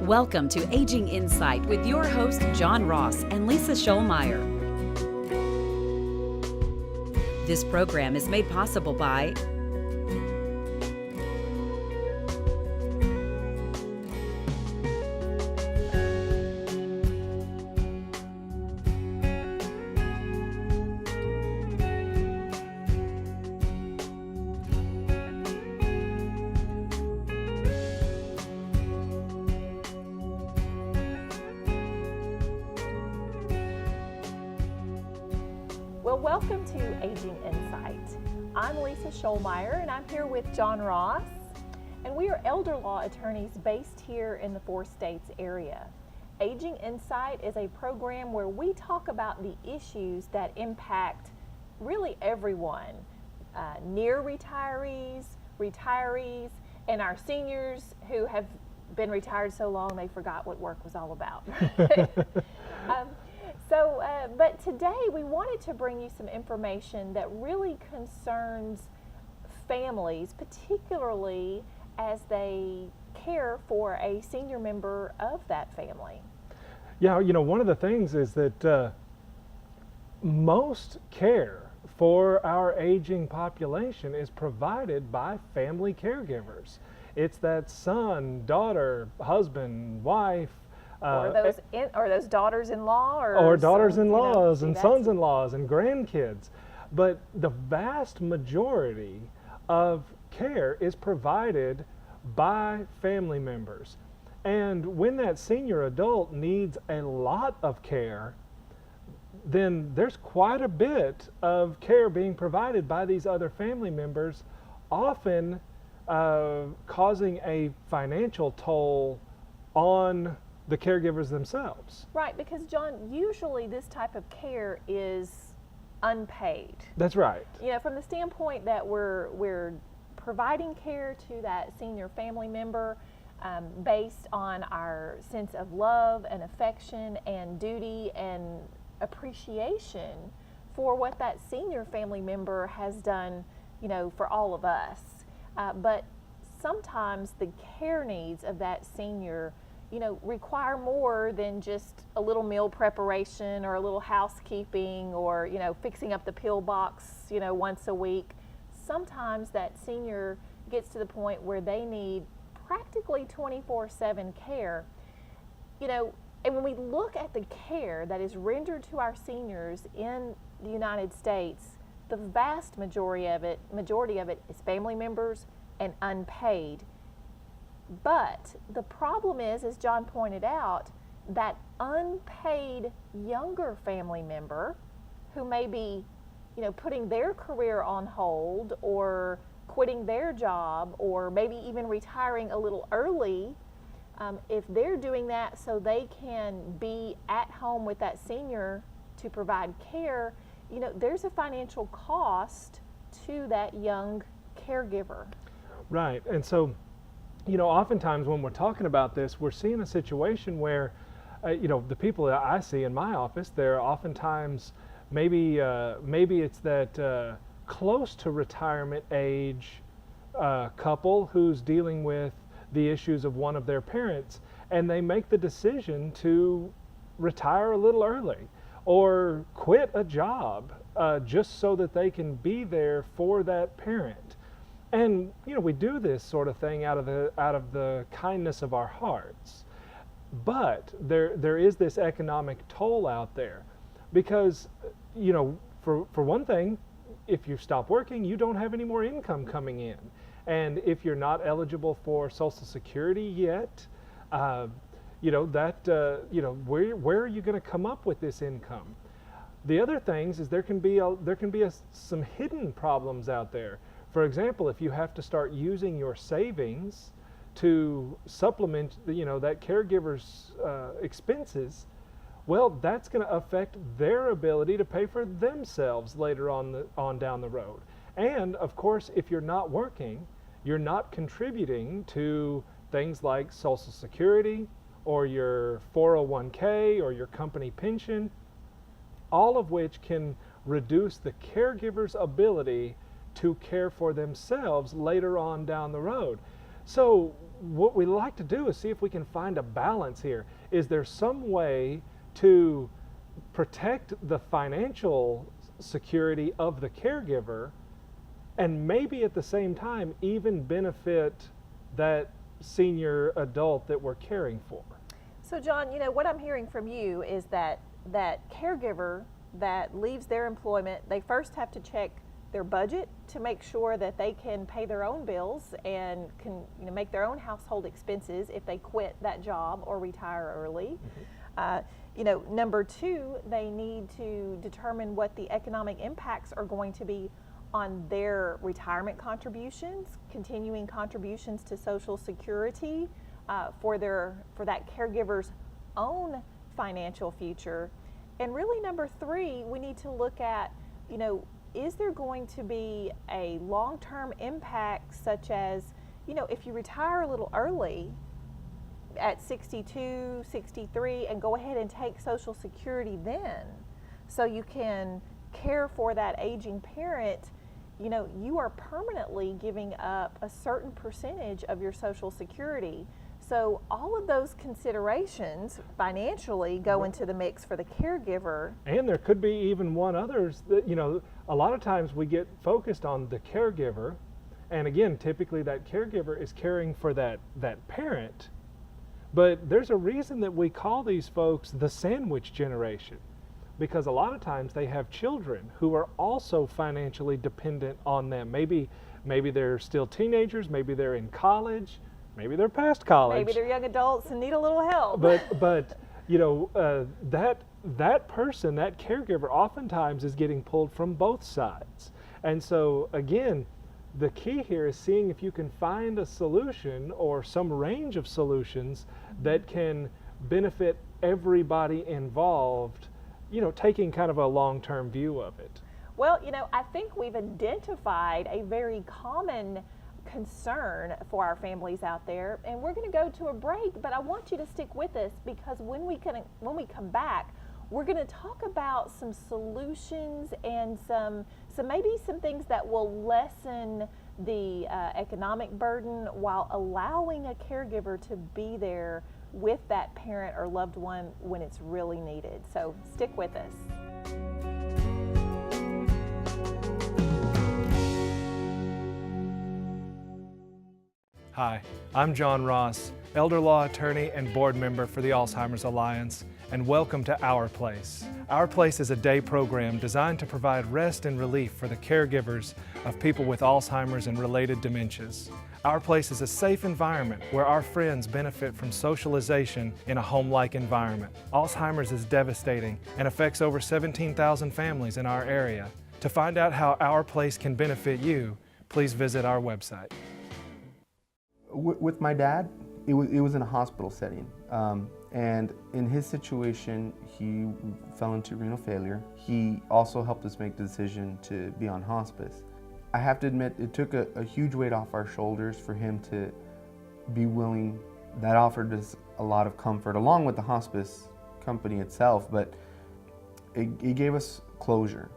Welcome to Aging Insight with your host, John Ross and Lisa Shoalmire. This program is made possible by Welcome to Aging Insight. I'm Lisa Shoalmire and I'm here with John Ross, and we are elder law attorneys based here in the 4 states area. Aging Insight is a program where we talk about the issues that impact really everyone, near retirees, and our seniors who have been retired so long they forgot what work was all about. But today we wanted to bring you some information that really concerns families, particularly as they care for a senior member of that family. Yeah, one of the things is that most care for our aging population is provided by family caregivers. It's that son, daughter, husband, wife, or those daughters-in-law, or daughters-in-laws and sons-in-laws and grandkids. But the vast majority of care is provided by family members. And when that senior adult needs a lot of care, then there's quite a bit of care being provided by these other family members, often causing a financial toll on the caregivers themselves. Right, because John, usually this type of care is unpaid. That's right. From the standpoint that we're providing care to that senior family member based on our sense of love and affection and duty and appreciation for what that senior family member has done, for all of us. But sometimes the care needs of that senior require more than just a little meal preparation or a little housekeeping or, fixing up the pill box, once a week. Sometimes that senior gets to the point where they need practically 24/7 care. And when we look at the care that is rendered to our seniors in the United States, the vast majority of it is family members and unpaid. But the problem is, as John pointed out, that unpaid younger family member who may be, putting their career on hold or quitting their job or maybe even retiring a little early, if they're doing that so they can be at home with that senior to provide care, there's a financial cost to that young caregiver. Right, and so oftentimes when we're talking about this, we're seeing a situation where, the people that I see in my office, they're oftentimes maybe it's that close to retirement age couple who's dealing with the issues of one of their parents, and they make the decision to retire a little early or quit a job just so that they can be there for that parent. And we do this sort of thing out of the kindness of our hearts. But there is this economic toll out there because for one thing, if you stop working, you don't have any more income coming in. And if you're not eligible for Social Security yet, where are you going to come up with this income? The other things is there can be some hidden problems out there. For example, if you have to start using your savings to supplement, that caregiver's expenses, well, that's going to affect their ability to pay for themselves later on down the road. And of course, if you're not working, you're not contributing to things like Social Security or your 401k or your company pension, all of which can reduce the caregiver's ability to care for themselves later on down the road. So what we like to do is see if we can find a balance here. Is there some way to protect the financial security of the caregiver and maybe at the same time even benefit that senior adult that we're caring for? So John, you know, what I'm hearing from you is that caregiver that leaves their employment, they first have to check their budget to make sure that they can pay their own bills and can, you know, make their own household expenses if they quit that job or retire early. You know, number two, they need to determine what the economic impacts are going to be on their retirement contributions, continuing contributions to Social Security, for that caregiver's own financial future. And really, number three, we need to look at, you know, is there going to be a long-term impact, such as, you know, if you retire a little early at 62, 63, and go ahead and take Social Security then, so you can care for that aging parent, you know, you are permanently giving up a certain percentage of your Social Security. So all of those considerations financially go into the mix for the caregiver. And there could be even one others that, you know, a lot of times we get focused on the caregiver, and again, typically that caregiver is caring for that parent, but there's a reason that we call these folks the sandwich generation, because a lot of times they have children who are also financially dependent on them. Maybe they're still teenagers, maybe they're in college, maybe they're past college. Maybe they're young adults and need a little help. But you know, that person, that caregiver, oftentimes is getting pulled from both sides. And so again, the key here is seeing if you can find a solution or some range of solutions that can benefit everybody involved, you know, taking kind of a long-term view of it. Well, you know, I think we've identified a very common concern for our families out there, and we're going to go to a break, but I want you to stick with us, because when we come back, we're going to talk about some solutions and maybe some things that will lessen the economic burden while allowing a caregiver to be there with that parent or loved one when it's really needed. So stick with us. Hi, I'm John Ross, elder law attorney and board member for the Alzheimer's Alliance, and welcome to Our Place. Our Place is a day program designed to provide rest and relief for the caregivers of people with Alzheimer's and related dementias. Our Place is a safe environment where our friends benefit from socialization in a home-like environment. Alzheimer's is devastating and affects over 17,000 families in our area. To find out how Our Place can benefit you, please visit our website. With my dad, it was in a hospital setting, and in his situation, he fell into renal failure. He also helped us make the decision to be on hospice. I have to admit, it took a huge weight off our shoulders for him to be willing. That offered us a lot of comfort, along with the hospice company itself, but it gave us closure,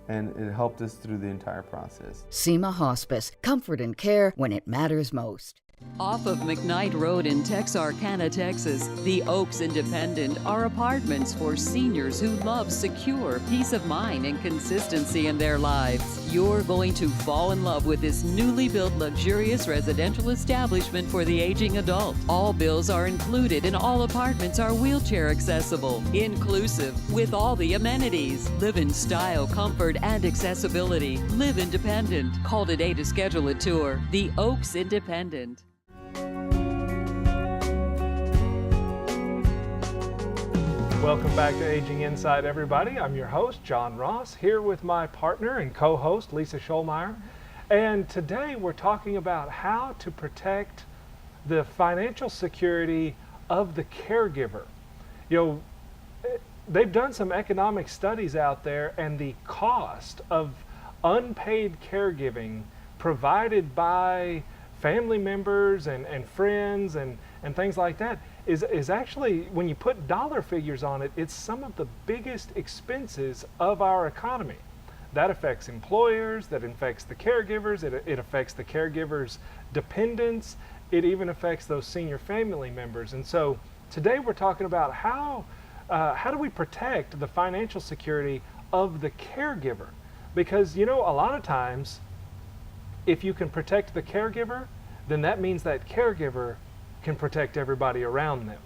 and it helped us through the entire process. SEMA Hospice, comfort and care when it matters most. Off of McKnight Road in Texarkana, Texas, the Oaks Independent are apartments for seniors who love secure peace of mind and consistency in their lives. You're going to fall in love with this newly built luxurious residential establishment for the aging adult. All bills are included and all apartments are wheelchair accessible, inclusive with all the amenities. Live in style, comfort, and accessibility. Live independent. Call today to schedule a tour. The Oaks Independent. Welcome back to Aging Insight, everybody. I'm your host, John Ross, here with my partner and co-host, Lisa Shoalmire. And today we're talking about how to protect the financial security of the caregiver. You know, they've done some economic studies out there, and the cost of unpaid caregiving provided by family members and friends and things like that is actually, when you put dollar figures on it, it's some of the biggest expenses of our economy. that affects employers, that affects the caregivers, it affects the caregivers' dependents, it even affects those senior family members. And so today we're talking about how do we protect the financial security of the caregiver? Because, you know, a lot of times, if you can protect the caregiver, then that means that caregiver can protect everybody around them.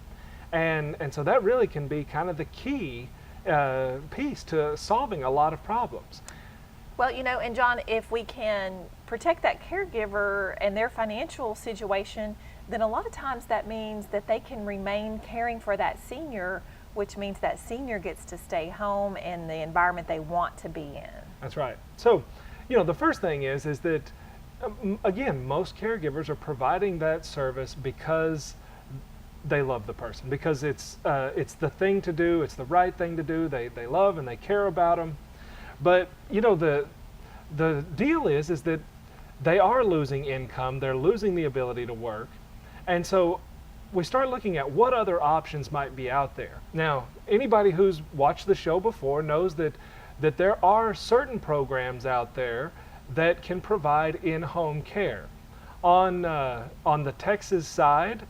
And so that really can be kind of the key piece to solving a lot of problems. Well, you know, and John, if we can protect that caregiver and their financial situation, then a lot of times that means that they can remain caring for that senior, which means that senior gets to stay home in the environment they want to be in. That's right. So, you know, the first thing is that, again, most caregivers are providing that service because they love the person, because it's the thing to do, it's the right thing to do, they love and they care about them. But, you know, the deal is that they are losing income, they're losing the ability to work, and so we start looking at what other options might be out there. Now, anybody who's watched the show before knows that there are certain programs out there that can provide in-home care. On the Texas side,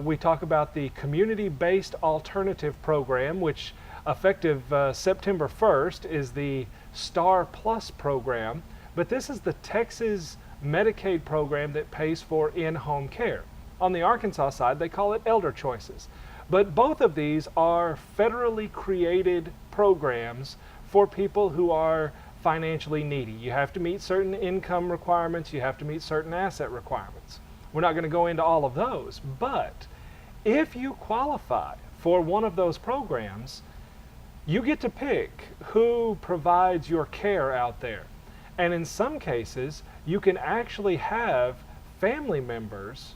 we talk about the Community-Based Alternative Program, which effective September 1st is the STAR Plus program, but this is the Texas Medicaid program that pays for in-home care. On the Arkansas side, they call it Elder Choices. But both of these are federally created programs for people who are financially needy. You have to meet certain income requirements, you have to meet certain asset requirements. We're not going to go into all of those, but if you qualify for one of those programs, you get to pick who provides your care out there. And in some cases, you can actually have family members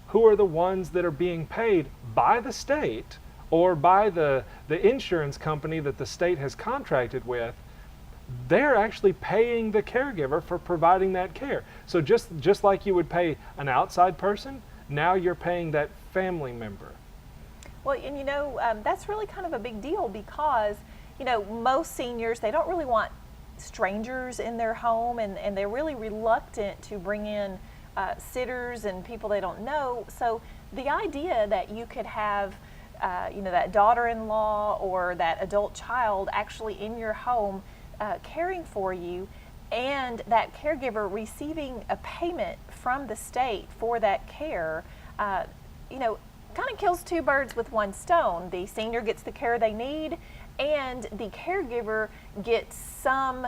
who are the ones that are being paid by the state or by the insurance company that the state has contracted with. They're actually paying the caregiver for providing that care. So just like you would pay an outside person, now you're paying that family member. Well, and you know, that's really kind of a big deal because, you know, most seniors, they don't really want strangers in their home, and they're really reluctant to bring in sitters and people they don't know. So the idea that you could have, you know, that daughter-in-law or that adult child actually in your home caring for you, and that caregiver receiving a payment from the state for that care, you know, kind of kills two birds with one stone. The senior gets the care they need, and the caregiver gets some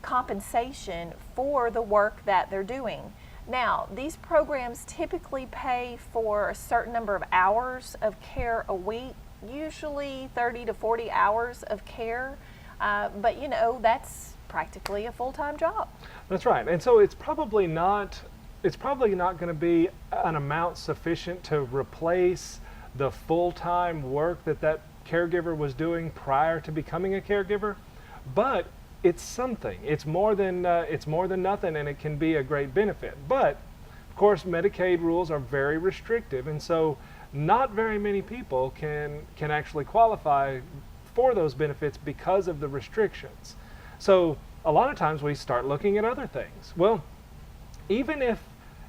compensation for the work that they're doing. Now, these programs typically pay for a certain number of hours of care a week, usually 30 to 40 hours of care, but you know, that's practically a full-time job. That's right, and so it's probably not going to be an amount sufficient to replace the full-time work that caregiver was doing prior to becoming a caregiver, but it's something. It's more than nothing, and it can be a great benefit. But of course, Medicaid rules are very restrictive, and so not very many people can actually qualify for those benefits because of the restrictions. So a lot of times we start looking at other things. Well, even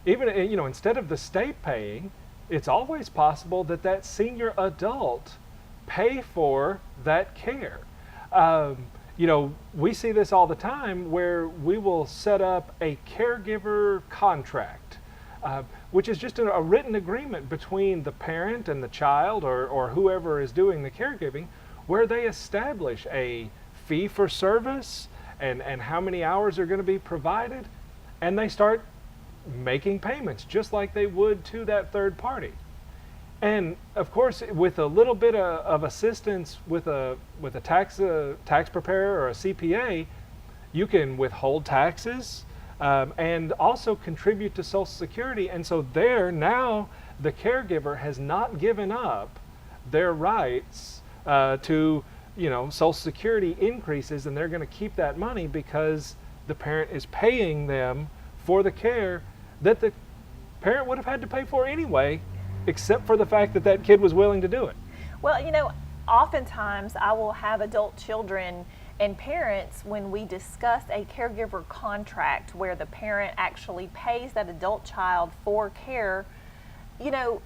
you know, instead of the state paying, it's always possible that senior adult pay for that care. You know, we see this all the time where we will set up a caregiver contract, which is just a written agreement between the parent and the child or whoever is doing the caregiving, where they establish a fee for service and how many hours are going to be provided, and they start making payments just like they would to that third party. And of course, with a little bit of assistance with a tax preparer or a CPA, you can withhold taxes and also contribute to Social Security. And so now the caregiver has not given up their rights to, you know, Social Security increases, and they're going to keep that money because the parent is paying them for the care that the parent would have had to pay for anyway, except for the fact that that kid was willing to do it. Well, you know, oftentimes I will have adult children And parents, when we discuss a caregiver contract where the parent actually pays that adult child for care, you know,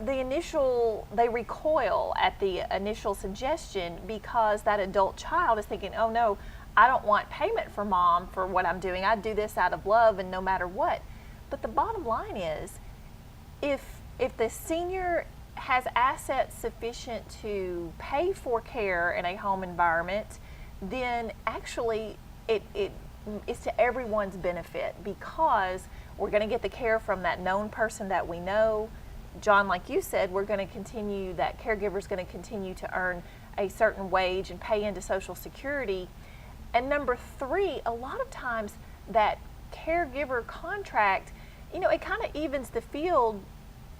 they recoil at the initial suggestion because that adult child is thinking, oh no, I don't want payment for mom for what I'm doing. I do this out of love and no matter what. But the bottom line is, if the senior has assets sufficient to pay for care in a home environment, then actually it is to everyone's benefit, because we're going to get the care from that known person that we know. John, like you said, that caregiver is going to continue to earn a certain wage and pay into Social Security. And number three, a lot of times that caregiver contract, you know, it kind of evens the field.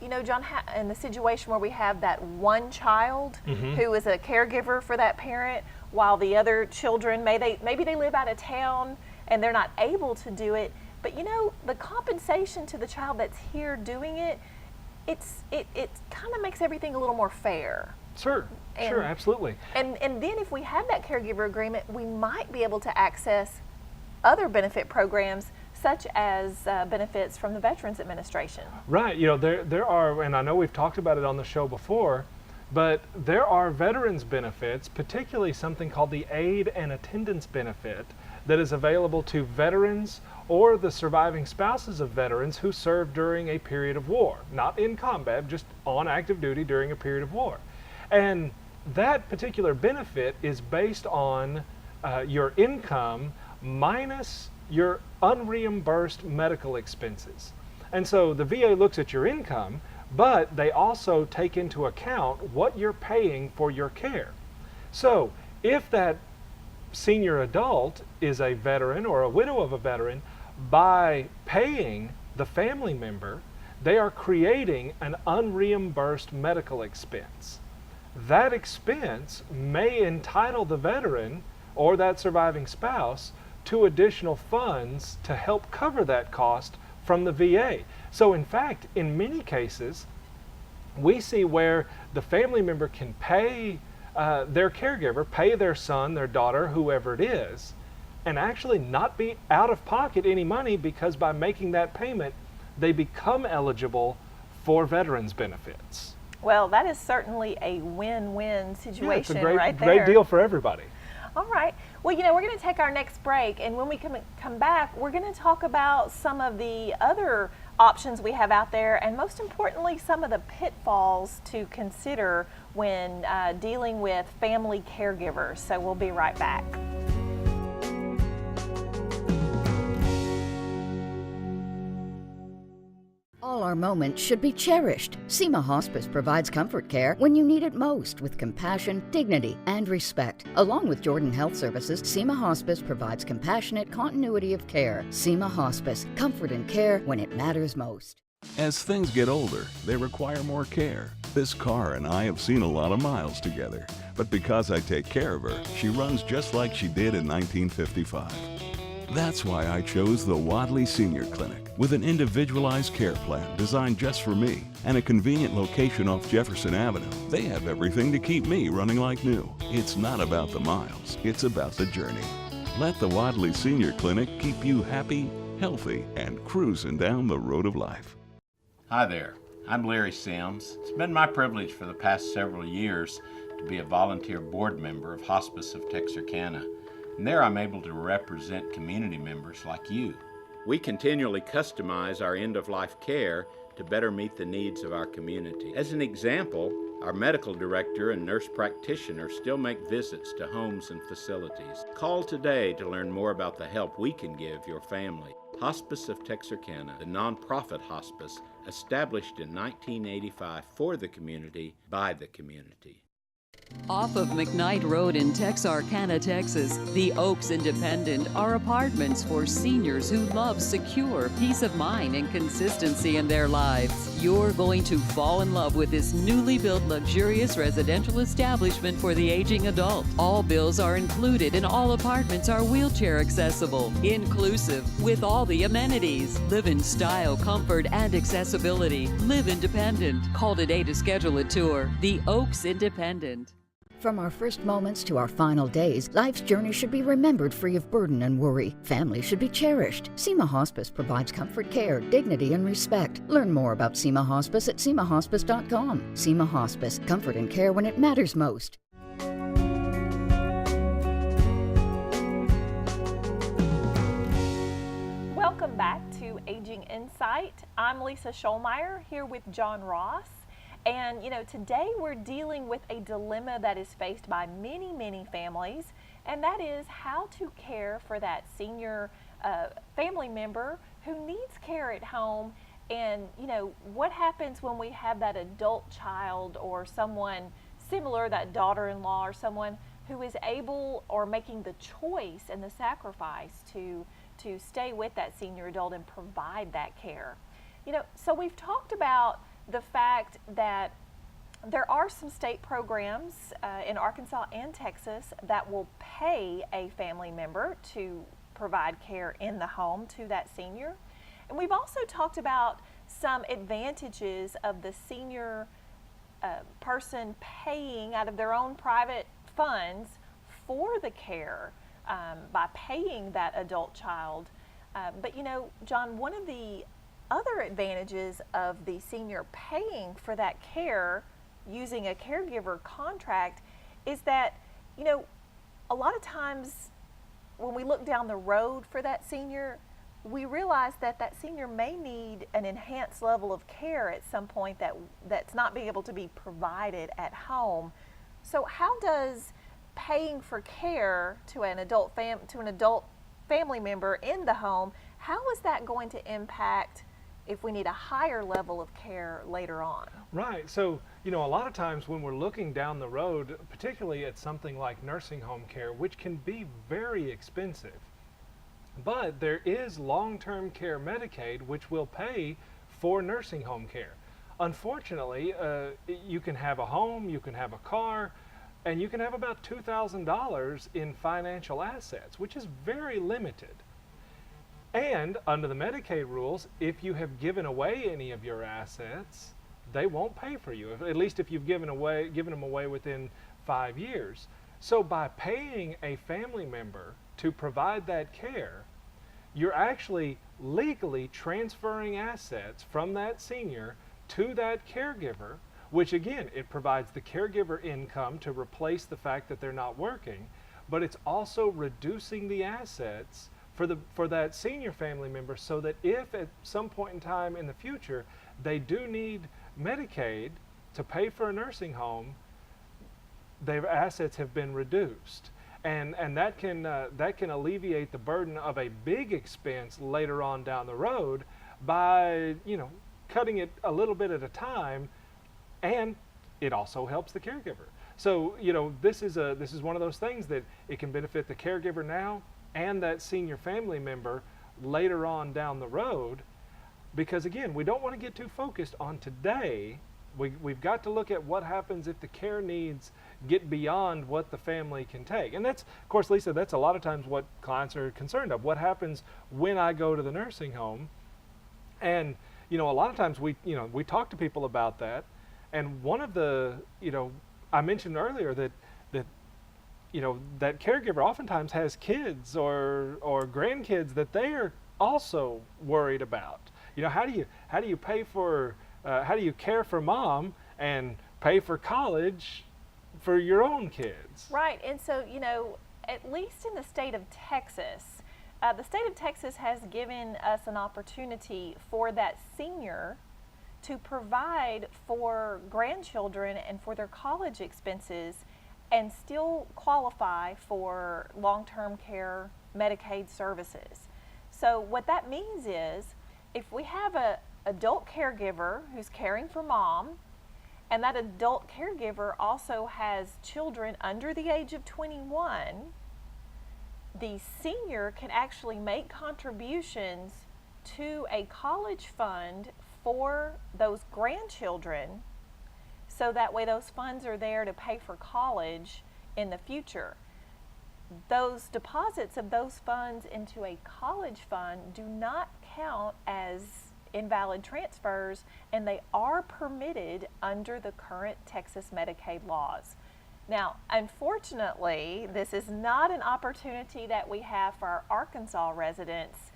You know, John, in the situation where we have that one child who is a caregiver for that parent, while the other children, maybe they live out of town and they're not able to do it. But you know, the compensation to the child that's here doing it, it kind of makes everything a little more fair. Sure, absolutely. And then if we have that caregiver agreement, we might be able to access other benefit programs, such as benefits from the Veterans Administration. Right, you know, there are, and I know we've talked about it on the show before, but there are veterans benefits, particularly something called the aid and attendance benefit, that is available to veterans or the surviving spouses of veterans who served during a period of war, not in combat, just on active duty during a period of war. And that particular benefit is based on your income minus your unreimbursed medical expenses. And so the VA looks at your income, but they also take into account what you're paying for your care. So if that senior adult is a veteran or a widow of a veteran, by paying the family member, they are creating an unreimbursed medical expense. That expense may entitle the veteran or that surviving spouse to additional funds to help cover that cost from the VA. So in fact, in many cases, we see where the family member can pay their caregiver, pay their son, their daughter, whoever it is, and actually not be out of pocket any money, because by making that payment, they become eligible for veterans benefits. Well, that is certainly a win-win situation. Yeah, it's a great, right there. great deal for everybody. All right. Well, you know, we're going to take our next break, and when we come back, we're going to talk about some of the other options we have out there, and most importantly, some of the pitfalls to consider when dealing with family caregivers. So we'll be right back. All our moments should be cherished. SEMA Hospice provides comfort care when you need it most, with compassion, dignity, and respect. Along with Jordan Health Services, SEMA Hospice provides compassionate continuity of care. SEMA Hospice, comfort and care when it matters most. As things get older, they require more care. This car and I have seen a lot of miles together, but because I take care of her, she runs just like she did in 1955. That's why I chose the Wadley Senior Clinic, with an individualized care plan designed just for me and a convenient location off Jefferson Avenue. They have everything to keep me running like new. It's not about the miles, it's about the journey. Let the Wadley Senior Clinic keep you happy, healthy, and cruising down the road of life. Hi there, I'm Larry Sims. It's been my privilege for the past several years to be a volunteer board member of Hospice of Texarkana. And there I'm able to represent community members like you. We continually customize our end-of-life care to better meet the needs of our community. As an example, our medical director and nurse practitioner still make visits to homes and facilities. Call today to learn more about the help we can give your family. Hospice of Texarkana, the nonprofit hospice established in 1985 for the community, by the community. Off of McKnight Road in Texarkana, Texas, the Oaks Independent are apartments for seniors who love secure peace of mind and consistency in their lives. You're going to fall in love with this newly built luxurious residential establishment for the aging adult. All bills are included and all apartments are wheelchair accessible, inclusive with all the amenities. Live in style, comfort, and accessibility. Live independent. Call today to schedule a tour. The Oaks Independent. From our first moments to our final days, life's journey should be remembered free of burden and worry. Families should be cherished. SEMA Hospice provides comfort, care, dignity, and respect. Learn more about SEMA Hospice at semahospice.com. SEMA Hospice, comfort and care when it matters most. Welcome back to Aging Insight. I'm Lisa Shoalmire here with John Ross. And today we're dealing with a dilemma that is faced by many, many families, and that is how to care for that senior family member who needs care at home. And what happens when we have that adult child or someone similar, that daughter-in-law or someone who is able or making the choice and the sacrifice to stay with that senior adult and provide that care. So we've talked about the fact that there are some state programs in Arkansas and Texas that will pay a family member to provide care in the home to that senior. And we've also talked about some advantages of the senior person paying out of their own private funds for the care by paying that adult child. But John, one of the other advantages of the senior paying for that care using a caregiver contract is that, a lot of times when we look down the road for that senior, we realize that that senior may need an enhanced level of care at some point that's not being able to be provided at home. So how does paying for care to an adult family member in the home, how is that going to impact if we need a higher level of care later on? Right. So, a lot of times when we're looking down the road, particularly at something like nursing home care, which can be very expensive, but there is long-term care Medicaid, which will pay for nursing home care. Unfortunately, you can have a home, you can have a car, and you can have about $2,000 in financial assets, which is very limited. And under the Medicaid rules, if you have given away any of your assets, they won't pay for you, at least if you've given them away within 5 years. So by paying a family member to provide that care, you're actually legally transferring assets from that senior to that caregiver, which again, it provides the caregiver income to replace the fact that they're not working, but it's also reducing the assets for that senior family member, so that if at some point in time in the future they do need Medicaid to pay for a nursing home, their assets have been reduced, and that can alleviate the burden of a big expense later on down the road by cutting it a little bit at a time, and it also helps the caregiver. So this is one of those things that it can benefit the caregiver now and that senior family member later on down the road, because again, we don't want to get too focused on today. We've got to look at what happens if the care needs get beyond what the family can take. And that's, of course, Lisa, that's a lot of times what clients are concerned of. What happens when I go to the nursing home? And a lot of times we talk to people about that. And one of the, I mentioned earlier that that caregiver oftentimes has kids or grandkids that they are also worried about. How do you pay for how do you care for mom and pay for college for your own kids? Right. And so at least in the state of Texas, has given us an opportunity for that senior to provide for grandchildren and for their college expenses and still qualify for long-term care Medicaid services. So what that means is, if we have an adult caregiver who's caring for mom, and that adult caregiver also has children under the age of 21, the senior can actually make contributions to a college fund for those grandchildren, so that way those funds are there to pay for college in the future. Those deposits of those funds into a college fund do not count as invalid transfers, and they are permitted under the current Texas Medicaid laws. Now, unfortunately, this is not an opportunity that we have for our Arkansas residents,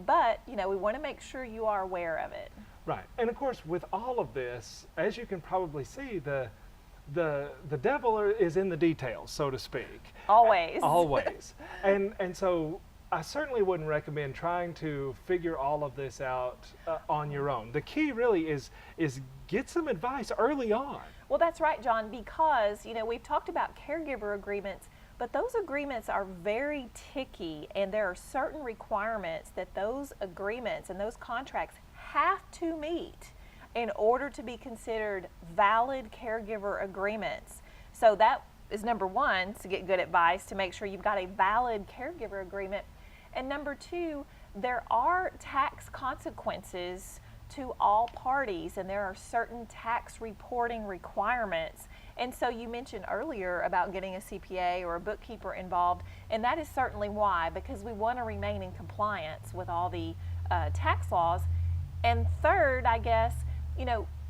but we want to make sure you are aware of it. Right. And of course, with all of this, as you can probably see, the devil is in the details, so to speak. Always. Always. And so I certainly wouldn't recommend trying to figure all of this out on your own. The key really is get some advice early on. Well, that's right, John, because we've talked about caregiver agreements, but those agreements are very ticky, and there are certain requirements that those agreements and those contracts have to meet in order to be considered valid caregiver agreements. So that is number one, to get good advice, to make sure you've got a valid caregiver agreement. And number two, there are tax consequences to all parties, and there are certain tax reporting requirements. And so you mentioned earlier about getting a CPA or a bookkeeper involved, and that is certainly why, because we want to remain in compliance with all the tax laws. And third, I guess,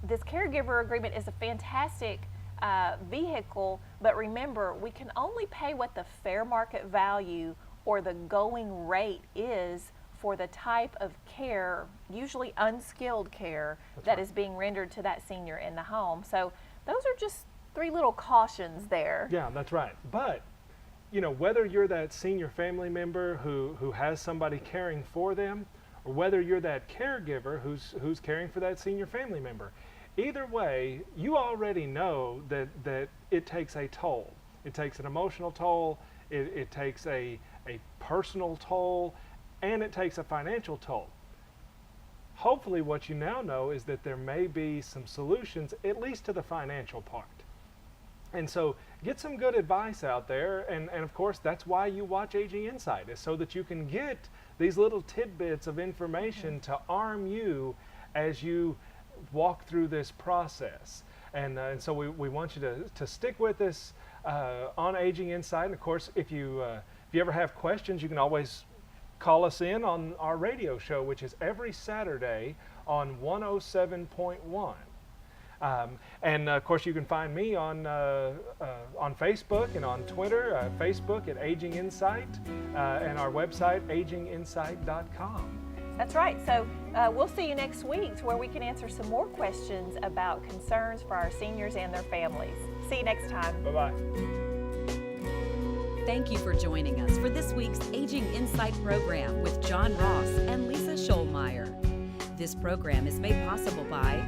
this caregiver agreement is a fantastic vehicle, but remember, we can only pay what the fair market value or the going rate is for the type of care, usually unskilled care, that is being rendered to that senior in the home. So those are just 3 little cautions there. Yeah, that's right. But whether you're that senior family member who has somebody caring for them, or whether you're that caregiver who's caring for that senior family member, either way, you already know that it takes a toll. It takes an emotional toll, it takes a personal toll, and it takes a financial toll. Hopefully what you now know is that there may be some solutions, at least to the financial part. And so get some good advice out there, and of course that's why you watch Aging Insight, is so that you can get these little tidbits of information to arm you as you walk through this process. And so we want you to stick with us on Aging Insight. And of course, if you ever have questions, you can always call us in on our radio show, which is every Saturday on 107.1. And of course, you can find me on Facebook and on Twitter. Facebook at Aging Insight, and our website aginginsight.com. That's right. So we'll see you next week, where we can answer some more questions about concerns for our seniors and their families. See you next time. Bye-bye. Thank you for joining us for this week's Aging Insight program with John Ross and Lisa Shoalmire. This program is made possible by